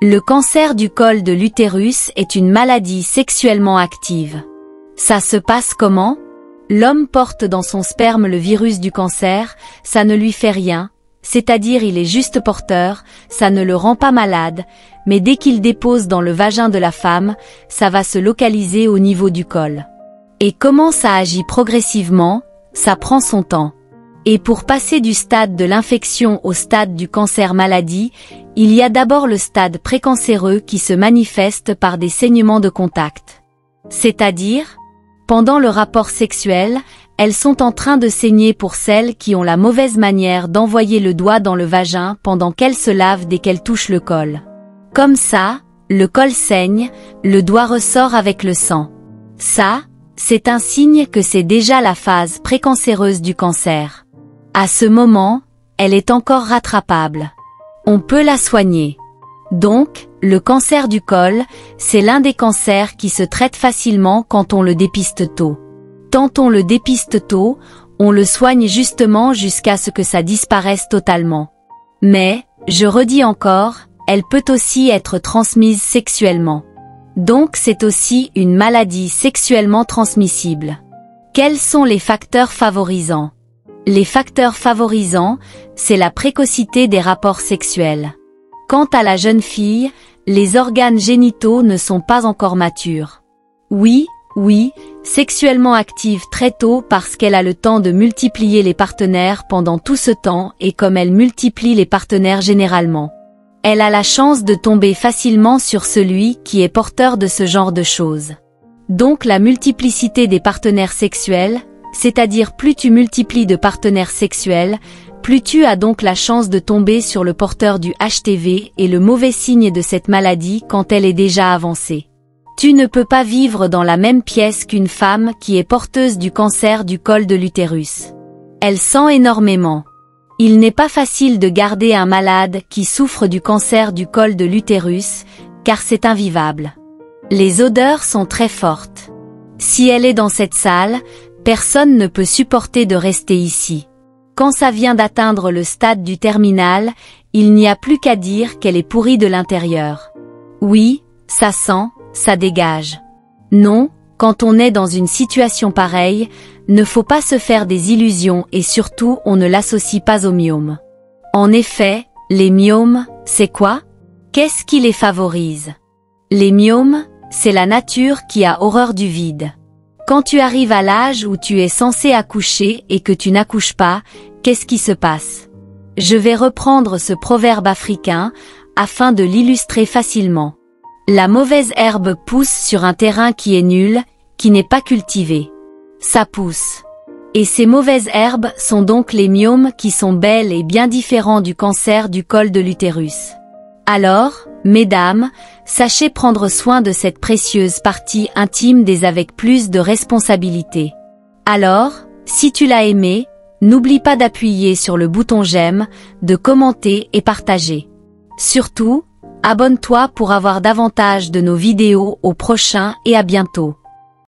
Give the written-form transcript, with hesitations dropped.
Le cancer du col de l'utérus est une maladie sexuellement active. Ça se passe comment? L'homme porte dans son sperme le virus du cancer, ça ne lui fait rien, c'est-à-dire il est juste porteur, ça ne le rend pas malade, mais dès qu'il dépose dans le vagin de la femme, ça va se localiser au niveau du col. Et comment ça agit progressivement? Ça prend son temps. Et pour passer du stade de l'infection au stade du cancer-maladie, il y a d'abord le stade précancéreux qui se manifeste par des saignements de contact. C'est-à-dire, pendant le rapport sexuel, elles sont en train de saigner pour celles qui ont la mauvaise manière d'envoyer le doigt dans le vagin pendant qu'elles se lavent dès qu'elles touchent le col. Comme ça, le col saigne, le doigt ressort avec le sang. Ça, c'est un signe que c'est déjà la phase précancéreuse du cancer. À ce moment, elle est encore rattrapable. On peut la soigner. Donc, le cancer du col, c'est l'un des cancers qui se traite facilement quand on le dépiste tôt. Tant on le dépiste tôt, on le soigne justement jusqu'à ce que ça disparaisse totalement. Mais, je redis encore, elle peut aussi être transmise sexuellement. Donc c'est aussi une maladie sexuellement transmissible. Quels sont les facteurs favorisants? Les facteurs favorisants, c'est la précocité des rapports sexuels. Quant à la jeune fille, les organes génitaux ne sont pas encore matures. Oui, sexuellement active très tôt parce qu'elle a le temps de multiplier les partenaires pendant tout ce temps et comme elle multiplie les partenaires généralement. Elle a la chance de tomber facilement sur celui qui est porteur de ce genre de choses. Donc la multiplicité des partenaires sexuels, c'est-à-dire plus tu multiplies de partenaires sexuels, plus tu as donc la chance de tomber sur le porteur du HTV et le mauvais signe de cette maladie quand elle est déjà avancée. Tu ne peux pas vivre dans la même pièce qu'une femme qui est porteuse du cancer du col de l'utérus. Elle sent énormément. Il n'est pas facile de garder un malade qui souffre du cancer du col de l'utérus, car c'est invivable. Les odeurs sont très fortes. Si elle est dans cette salle, personne ne peut supporter de rester ici. Quand ça vient d'atteindre le stade du terminal, il n'y a plus qu'à dire qu'elle est pourrie de l'intérieur. Oui, ça sent, ça dégage. Non, quand on est dans une situation pareille, ne faut pas se faire des illusions et surtout on ne l'associe pas aux myomes. En effet, les myomes, c'est quoi? Qu'est-ce qui les favorise? Les myomes, c'est la nature qui a horreur du vide. Quand tu arrives à l'âge où tu es censé accoucher et que tu n'accouches pas, qu'est-ce qui se passe? Je vais reprendre ce proverbe africain, afin de l'illustrer facilement. La mauvaise herbe pousse sur un terrain qui est nul, qui n'est pas cultivé. Ça pousse. Et ces mauvaises herbes sont donc les myomes qui sont belles et bien différents du cancer du col de l'utérus. Alors, mesdames, sachez prendre soin de cette précieuse partie intime des avec plus de responsabilité. Alors, si tu l'as aimé, n'oublie pas d'appuyer sur le bouton j'aime, de commenter et partager. Surtout, abonne-toi pour avoir davantage de nos vidéos au prochain et à bientôt.